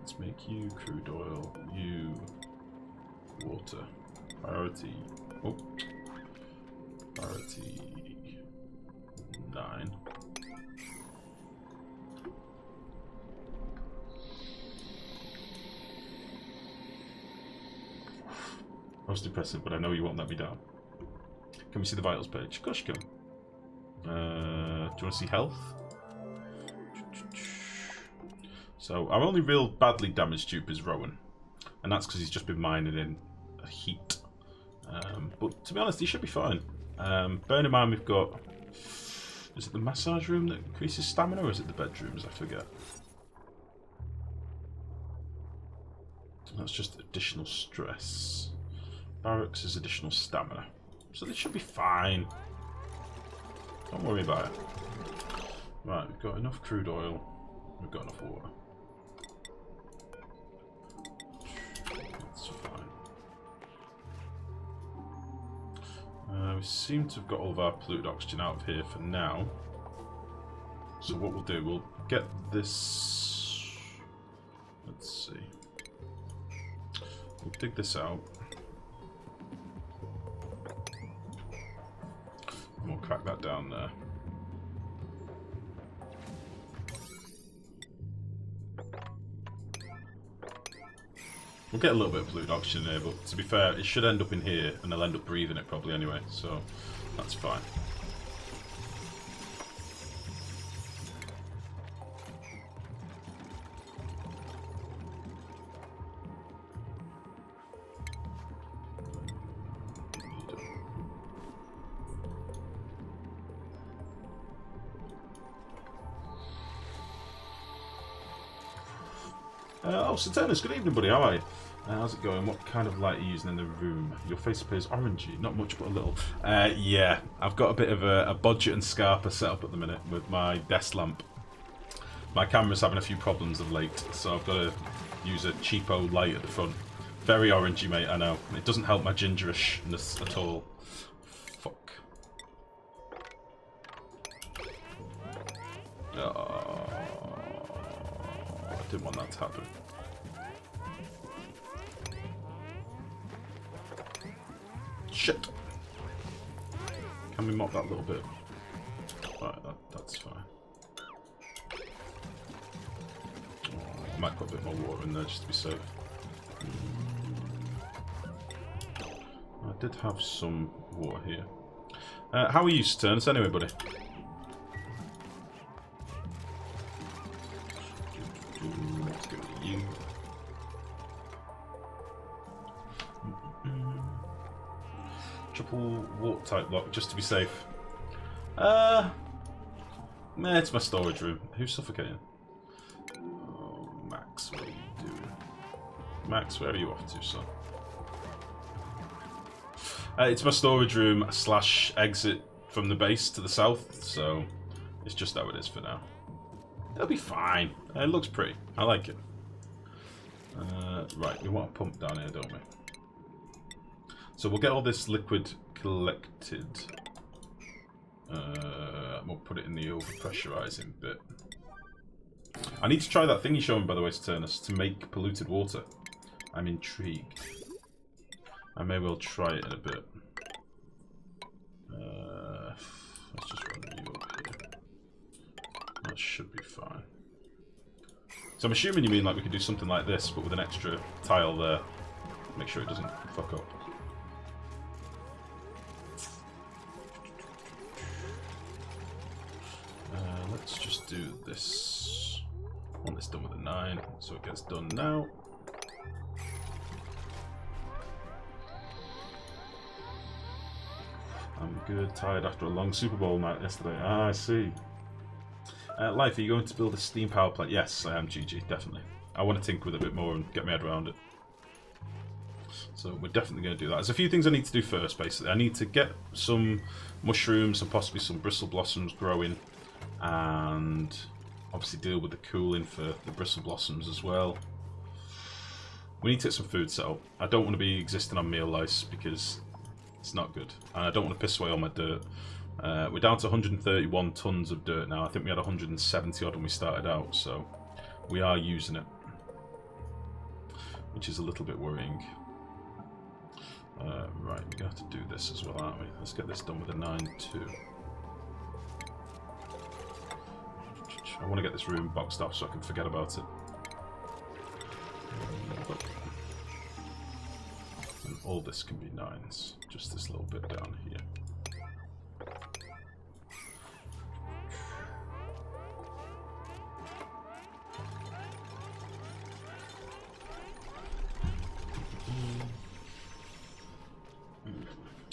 Let's make you crude oil, you water. Priority. Oh. Priority 9. Most impressive, but I know you won't let me down. Can we see the vitals page? Of course you can. Do you want to see health? So our only real badly damaged dupe is Rowan, and that's because he's just been mining in a heat. But to be honest, he should be fine. Bear in mind we've got... Is it the massage room that increases stamina, or is it the bedrooms? I forget. That's just additional stress. Barracks is additional stamina. So they should be fine. Don't worry about it. Right, we've got enough crude oil. We've got enough water. That's fine. We seem to have got all of our polluted oxygen out of here for now. So what we'll do, we'll get this... Let's see. We'll dig this out. And we'll crack that down there. We'll get a little bit of polluted oxygen here, but to be fair, it should end up in here, and they'll end up breathing it probably anyway, so that's fine. Oh, Saturnus, good evening, buddy. How are you? How's it going? What kind of light are you using in the room? Your face appears orangey. Not much, but a little. Yeah, I've got a bit of a budget and Scarpa set up at the minute with my desk lamp. My camera's having a few problems of late, so I've got to use a cheapo light at the front. Very orangey, mate, I know. It doesn't help my gingerishness at all. Fuck. Oh, I didn't want that to happen. Shit. Can we mop that little bit? Right, that's fine. I might put a bit more water in there just to be safe. I did have some water here. How are you, Saturnus, anyway, buddy? Let's go to you. Triple warp type lock, just to be safe. Nah, it's my storage room. Who's suffocating? Oh, Max, what are you doing? Max, where are you off to, son? It's my storage room / exit from the base to the south, so it's just how it is for now. It'll be fine. It looks pretty. I like it. Right, we want a pump down here, don't we? So we'll get all this liquid collected. We'll put it in the overpressurizing bit. I need to try that thing you showed me, by the way, Saturnus, to make polluted water. I'm intrigued. I may well try it in a bit. Let's just run you up here. That should be fine. So I'm assuming you mean like we could do something like this, but with an extra tile there. Make sure it doesn't fuck up. Let's just do this. I want this done with a 9, so it gets done now. I'm good, tired after a long Super Bowl night yesterday. Ah, I see. Life, are you going to build a steam power plant? Yes, I am, GG, definitely. I want to tinker with it a bit more and get my head around it. So we're definitely going to do that. There's a few things I need to do first, basically. I need to get some mushrooms and possibly some bristle blossoms growing. And obviously deal with the cooling for the bristle blossoms as well. We need to get some food set up. I don't want to be existing on meal lice because it's not good. And I don't want to piss away all my dirt. We're down to 131 tons of dirt now. I think we had 170 odd when we started out, so we are using it. which is a little bit worrying. Right, we're going to have to do this as well, aren't we? Let's get this done with a 9-2. I want to get this room boxed off so I can forget about it. And all this can be 9s, just this little bit down here.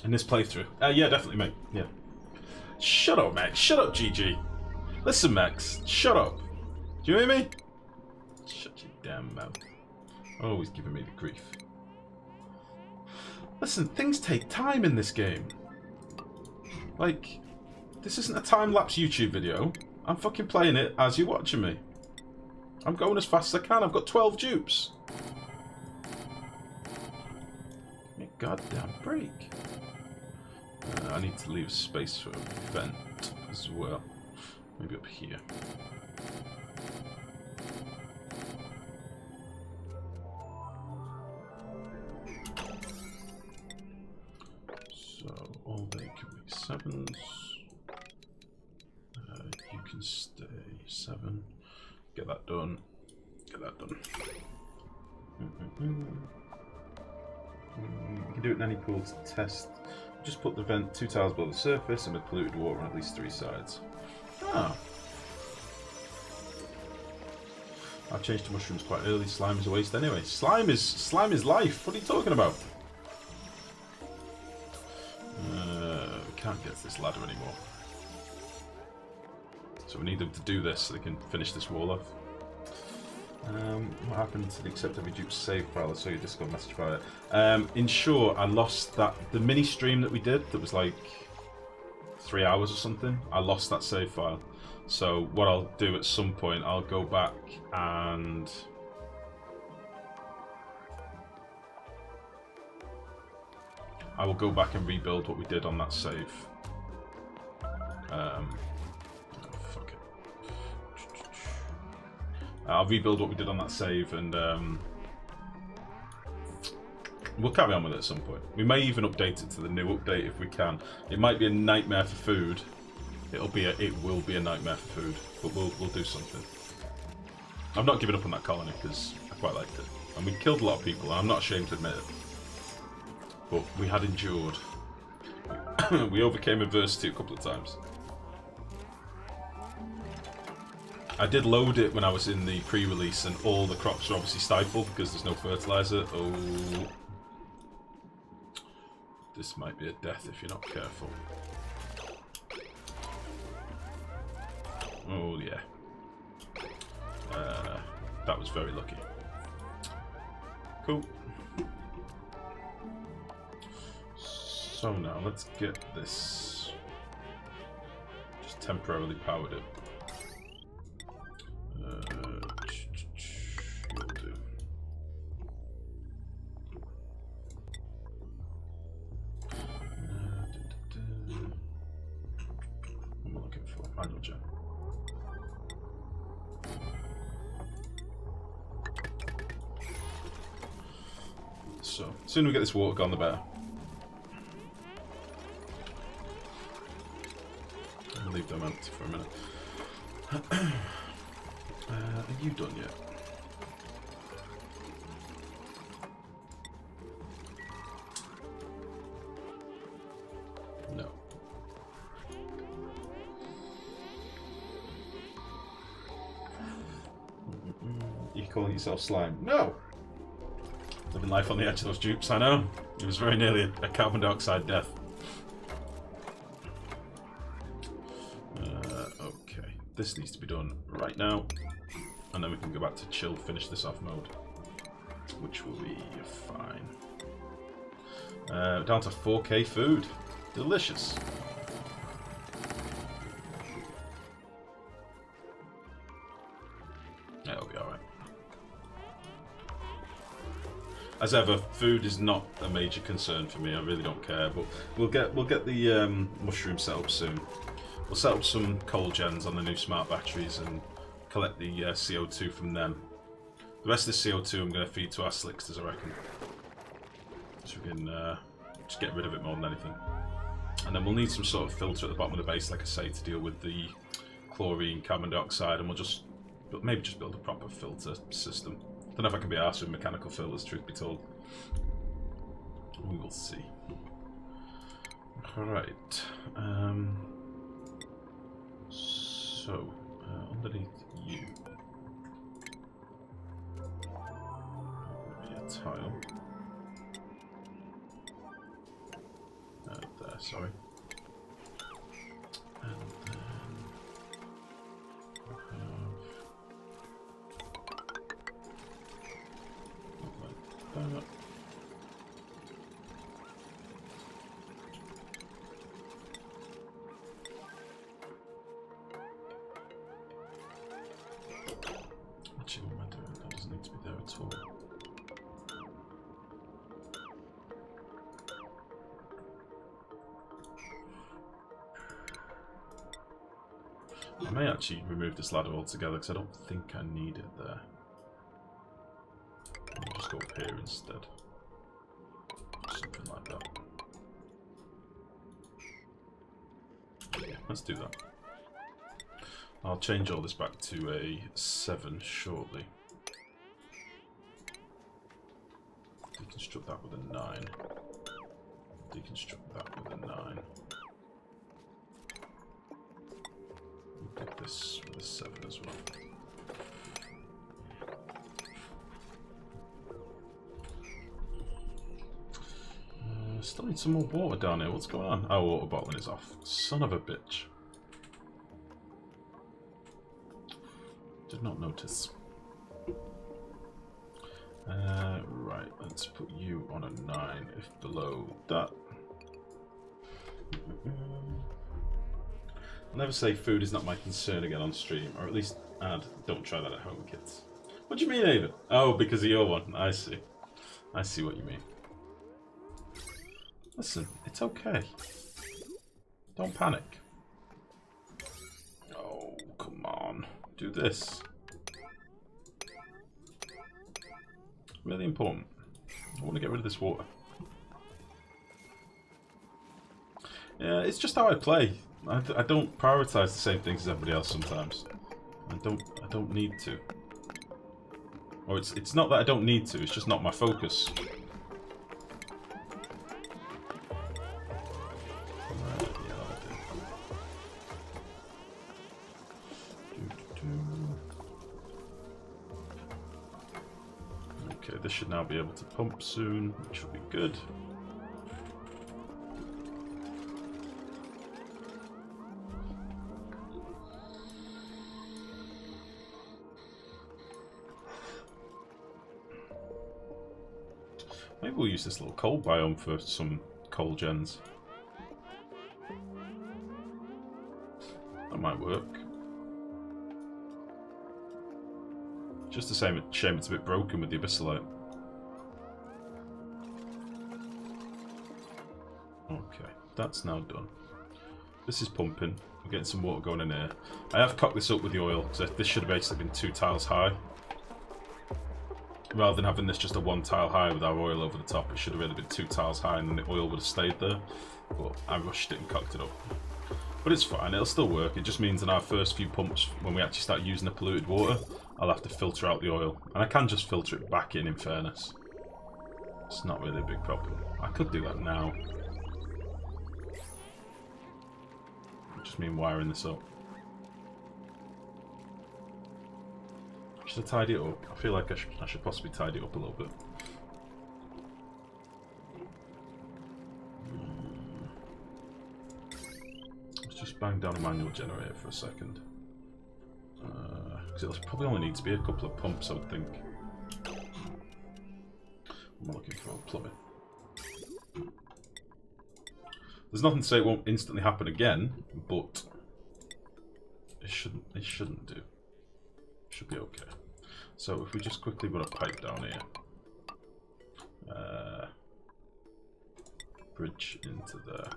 In this playthrough. Yeah, definitely, mate. Yeah. Shut up, Max. Shut up, GG. Listen, Max. Shut up. Do you hear me? Shut your damn mouth. Always giving me the grief. Listen, things take time in this game. Like, this isn't a time-lapse YouTube video. I'm fucking playing it as you're watching me. I'm going as fast as I can. I've got 12 dupes. Give me a goddamn break. I need to leave space for a vent as well. Maybe up here. So all day can be 7s. You can stay 7. Get that done. Get that done. You can do it in any pool to test. Just put the vent 2 tiles below the surface and with polluted water on at least 3 sides. Ah. I've changed to mushrooms quite early. Slime is a waste anyway. Slime is life. What are you talking about? We can't get to this ladder anymore. So we need them to do this so they can finish this wall off. What happened to the accept every dupe save file? I saw your Discord message file. In short, I lost the mini stream that we did that was like 3 hours or something. I lost that save file. So what I'll do at some point, I'll go back and I will go back and rebuild what we did on that save. Fuck it. I'll rebuild what we did on that save and we'll carry on with it at some point. We may even update it to the new update if we can. It might be a nightmare for food. It will be a nightmare for food, but we'll do something. I've not given up on that colony because I quite liked it, and we killed a lot of people. And I'm not ashamed to admit it, but we had endured. We overcame adversity a couple of times. I did load it when I was in the pre-release, and all the crops are obviously stifled because there's no fertilizer. Oh, this might be a death if you're not careful. Oh yeah, that was very lucky. Cool. So now let's get this just temporarily powered up. Will do. What am I looking for? Manual gen. So, the sooner we get this water gone, the better. I'll leave them empty for a minute. Are you done yet? No. You calling yourself slime? No! Living life on the edge of those dupes, I know. It was very nearly a carbon dioxide death. Okay, this needs to be done right now. And then we can go back to chill, finish this off mode. Which will be fine. Down to 4K food. Delicious. That'll be alright. As ever, food is not a major concern for me. I really don't care, but we'll get the mushroom set up soon. We'll set up some coal gens on the new smart batteries and collect the CO2 from them. The rest of the CO2 I'm going to feed to our slicksters, I reckon. So we can just get rid of it more than anything. And then we'll need some sort of filter at the bottom of the base, like I say, to deal with the chlorine, carbon dioxide, and we'll just maybe just build a proper filter system. Don't know if I can be arsed with mechanical filters, truth be told. We will see. Alright. So, underneath you. Be a tile. There, sorry. And then we'll have like that. Actually, what am I doing? That doesn't need to be there at all. I may actually remove this ladder altogether because I don't think I need it there. I'll just go up here instead. Something like that. Yeah, let's do that. I'll change all this back to a 7 shortly. Deconstruct that with a 9. Deconstruct that with a 9. We'll do this with a 7 as well. Still need some more water down here. What's going on? Oh, water bottling is off. Son of a bitch. Did not notice. Right, let's put you on a 9 if below that. I'll never say food is not my concern again on stream, or at least add, don't try that at home, kids. What do you mean, Ava? Oh, because of your one. I see. I see what you mean. Listen, it's okay. Don't panic. Oh, come on. Do this. Really important. I want to get rid of this water. Yeah, it's just how I play. I don't prioritize the same things as everybody else sometimes. I don't need to. Or it's not that I don't need to, it's just not my focus. Okay, this should now be able to pump soon, which will be good. Maybe we'll use this little cold biome for some coal gens. That might work. Just the same shame it's a bit broken with the abyssalite. Okay, that's now done. This is pumping. We're getting some water going in here. I have cocked this up with the oil, because this should have basically been 2 tiles high. Rather than having this just a 1 tile high with our oil over the top, it should have really been 2 tiles high and then the oil would have stayed there. But I rushed it and cocked it up. But it's fine, it'll still work. It just means in our first few pumps, when we actually start using the polluted water, I'll have to filter out the oil. And I can just filter it back in fairness. It's not really a big problem. I could do that now. I just mean wiring this up. Should I tidy it up? I feel like I should possibly tidy it up a little bit. Let's just bang down a manual generator for a second. Because it'll probably only need to be a couple of pumps, I would think. I'm looking for plumbing. There's nothing to say it won't instantly happen again, but it shouldn't do. Should be okay. So if we just quickly put a pipe down here, bridge into there.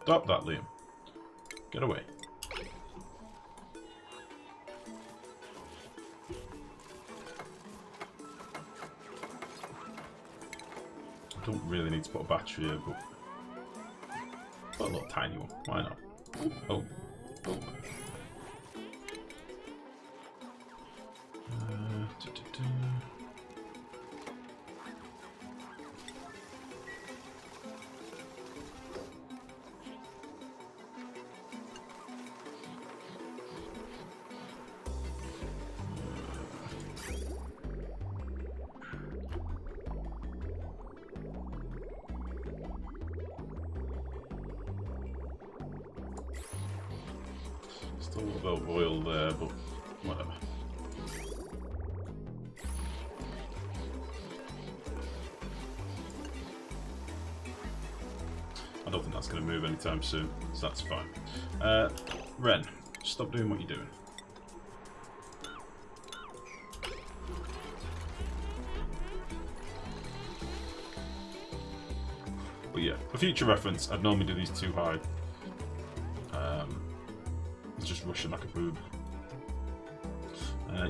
Stop that, Liam. Get away. I don't really need to put a battery here, but put a little tiny one. Why not? Oh. Oh. Still a little bit of oil there, but whatever. I don't think that's going to move anytime soon, so that's fine. Ren, stop doing what you're doing. But yeah, for future reference, I'd normally do these too high. It's just rushing like a boob.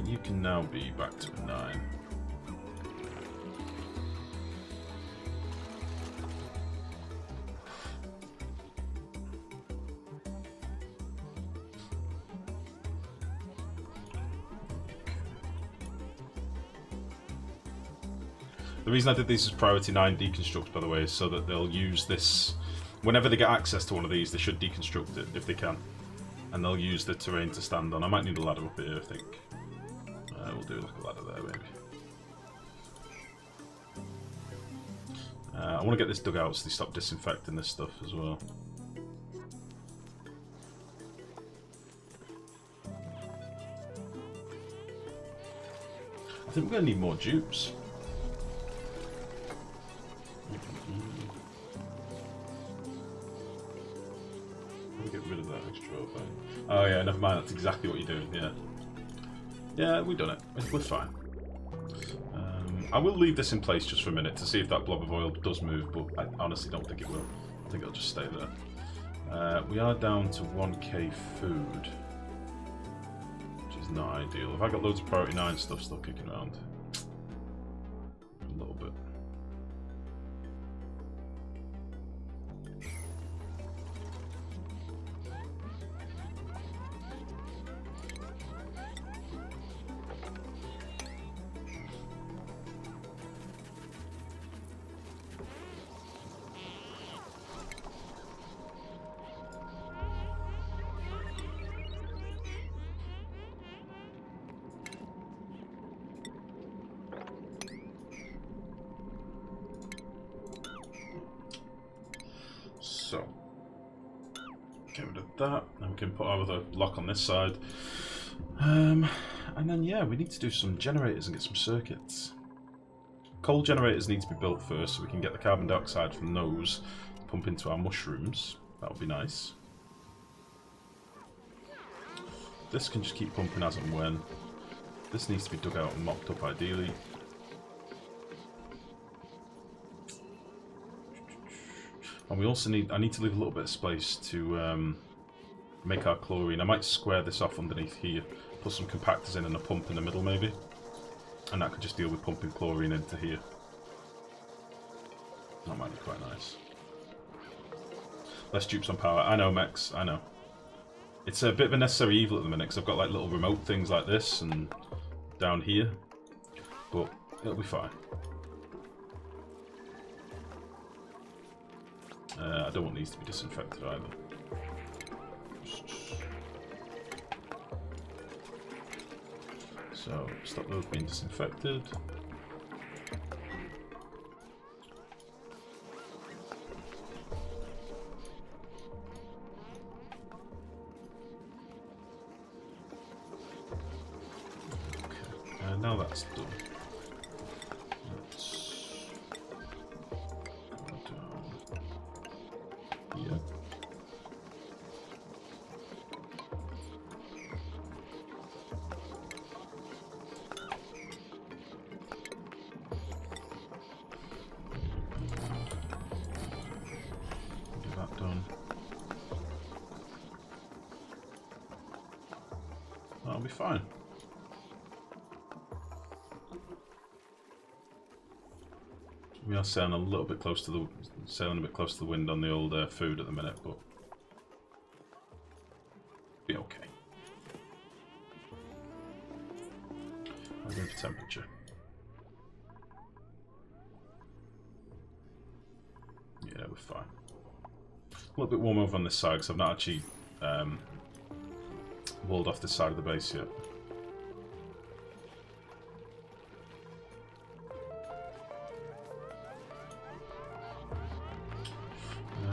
You can now be back to a 9. The reason I did these as priority 9 deconstruct, by the way, is so that they'll use this whenever they get access to one of these. They should deconstruct it if they can, and they'll use the terrain to stand on. I might need a ladder up here, I think. We'll do like a ladder there, maybe. I want to get this dug out so they stop disinfecting this stuff as well. I think we're going to need more dupes. Get rid of that extra thing. Oh yeah, never mind, that's exactly what you're doing, yeah. Yeah, we've done it. We're fine. I will leave this in place just for a minute to see if that blob of oil does move, but I honestly don't think it will. I think it'll just stay there. We are down to 1k food, which is not ideal. Have I got loads of priority 9 stuff still kicking around? A little bit. So, get rid of that, then we can put our other lock on this side. And then yeah, we need to do some generators and get some circuits. Coal generators need to be built first so we can get the carbon dioxide from those, pump into our mushrooms. That would be nice. This can just keep pumping as and when. This needs to be dug out and mopped up ideally. And we also need, I need to leave a little bit of space to make our chlorine. I might square this off underneath here, put some compactors in and a pump in the middle maybe. And that could just deal with pumping chlorine into here. That might be quite nice. Less dupes on power. I know, Mex, I know. It's a bit of a necessary evil at the minute because I've got like little remote things like this and down here. But it'll be fine. I don't want these to be disinfected either. So, stop those being disinfected. Okay, now that's done. fine. We are sailing a little bit close to the wind on the old food at the minute, but be okay. I'm going for temperature. Yeah, we're fine. A little bit warm over on this side because I've not actually walled off this side of the base yet.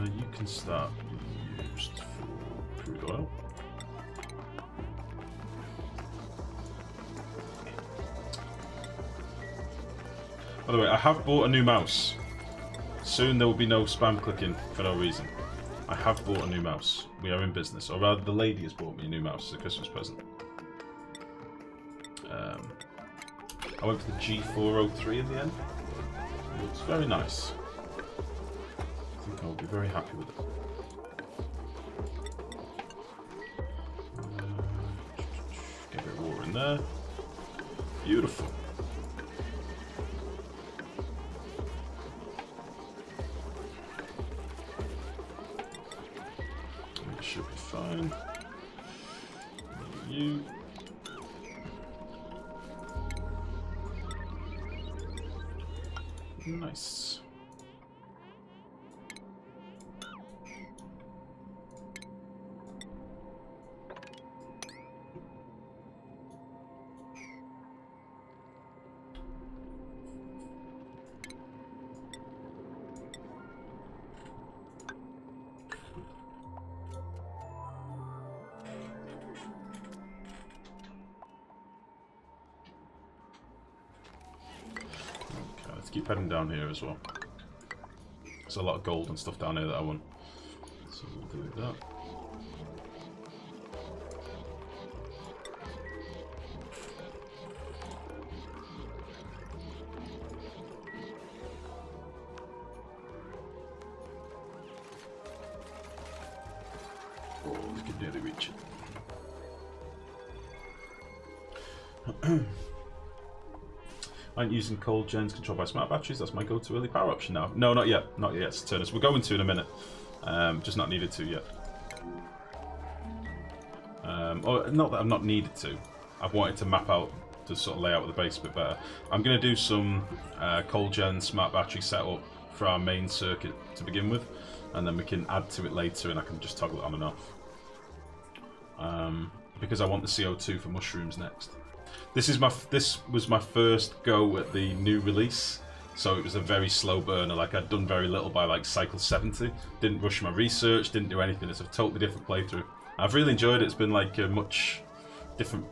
You can start used for crude oil. By the way, I have bought a new mouse. Soon there will be no spam clicking for no reason. I have bought a new mouse. We are in business. Or rather, the lady has bought me a new mouse as a Christmas present. I went for the G403 in the end. It looks very nice. I think I'll be very happy with it. Get a bit of water in there. Beautiful. It should be fine. You. Nice. Keep heading down here as well. There's a lot of gold and stuff down here that I want. So we'll do that. Oh, we can nearly reach it. I'm using cold gens controlled by smart batteries. That's my go-to early power option now. No, not yet. Not yet, Turnus. We're going to in a minute. Just not needed to yet. Or not that I've not needed to. I've wanted to map out the sort of layout of the base a bit better. I'm going to do some cold gen smart battery setup for our main circuit to begin with, and then we can add to it later, and I can just toggle it on and off. Because I want the CO2 for mushrooms next. This was my first go at the new release, so it was a very slow burner. Like, I'd done very little by like cycle 70. Didn't rush my research, didn't do anything. It's a totally different playthrough. I've really enjoyed it. It's been like a much different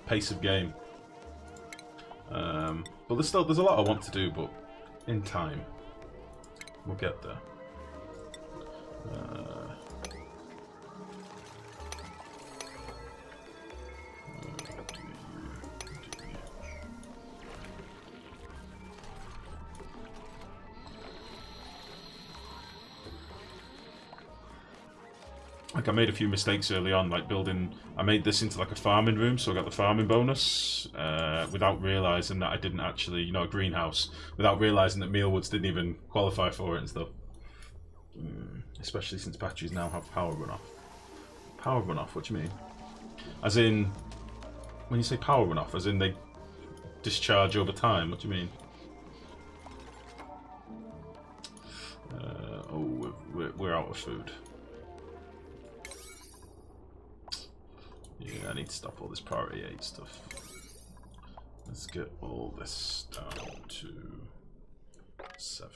pace of game. But there's a lot I want to do, but in time we'll get there. Like, I made a few mistakes early on, like building. I made this into like a farming room, so I got the farming bonus without realizing that I didn't actually, you know, a greenhouse, without realizing that mealwoods didn't even qualify for it and stuff. Especially since batteries now have power runoff. Power runoff? What do you mean? As in, when you say power runoff, as in they discharge over time? What do you mean? Oh, we're out of food. Yeah, I need to stop all this priority 8 stuff. Let's get all this down to 7.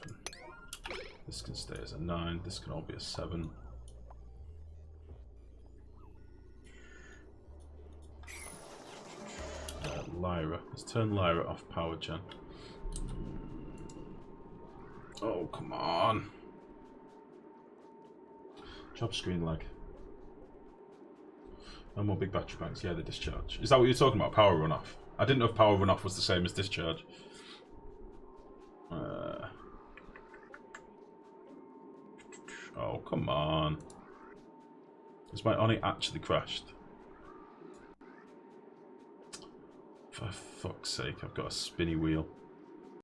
This can stay as a 9. This can all be a 7. Lyra. Let's turn Lyra off power gen. Oh, come on. Job screen lag. No more big battery banks. Yeah, they discharge. Is that what you're talking about? Power runoff? I didn't know if power runoff was the same as discharge. Oh, come on. Has my Oni actually crashed? For fuck's sake, I've got a spinny wheel.